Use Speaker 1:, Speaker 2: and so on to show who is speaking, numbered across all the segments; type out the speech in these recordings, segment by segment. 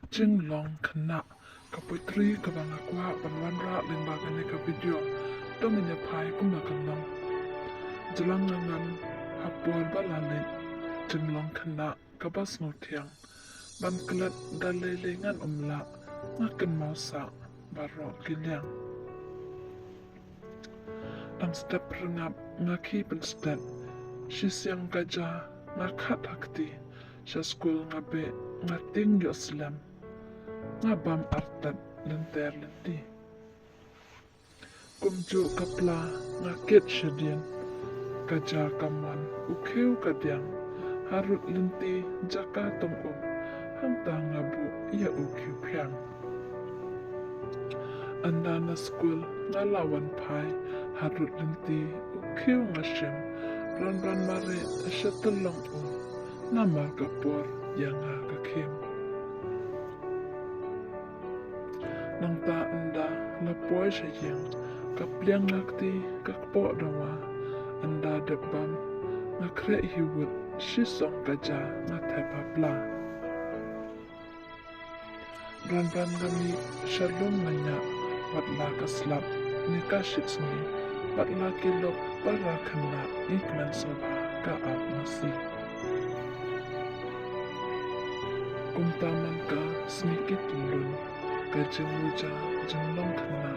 Speaker 1: Jing long kena kaputri kabangakwa banwanra limbagane ka video domine pai kumakan long jelang ngangan hapor balale jing long kena kabas ngotiang ban kelat dalelengan umla ngaken mausa baro gilyang ang step rengap ngaki penstep sisyang kaja ngakat hakti sa school ngabe ngating yoslam ngabam artat lenter lenti kumju kapla ngakit syadian kaja kaman ukeu kadyang harut lenti jaka tongum hangta ngabu ia ukeu piang anda na school ngalawan pai harut lenti ukeu ngasem ran mare asyatalong namar kapor yang kakem nang ta anda lapoy sayang kapliang ngakti kakpo dawa anda debam ngakre hiwut sisong kaja ngathepapla ran kami shalom manya watla kaslap nikashitsni watla kilok para kena ikman sobha kaab masih kumtaman ka smikit lun kajeng wuja jenglong kena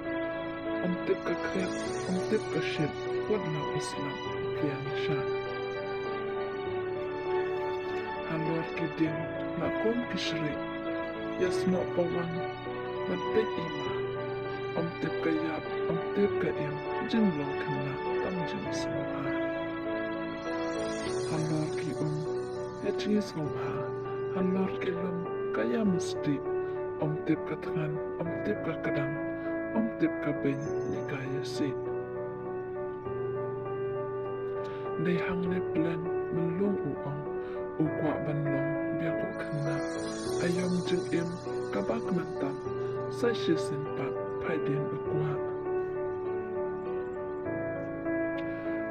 Speaker 1: omtip ka krep omtip ka ship wadna islam kian sya halor kidim lakom kishri yasmo pawang mantik ima omtip ka yap omtip ka im jenglong kena tangjeng semua halor ki yachis ngomha halor ki lum kaya mesti omtip ka tangan omtip ka kadang omtip ka ben nikaya sit day hang ne plan melung uong ukwa banlong biang u kena ayom jeng im kabak mentam sa shisin pat paidin ukwa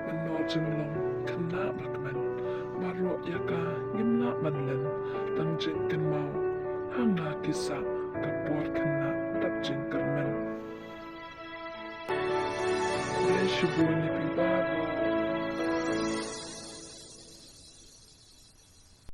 Speaker 1: menor jenglong kena bakman baro yaka gimna manlen tang jeng kenmau hanga kisa kapor kena dap jeng kermen Shibu ni piba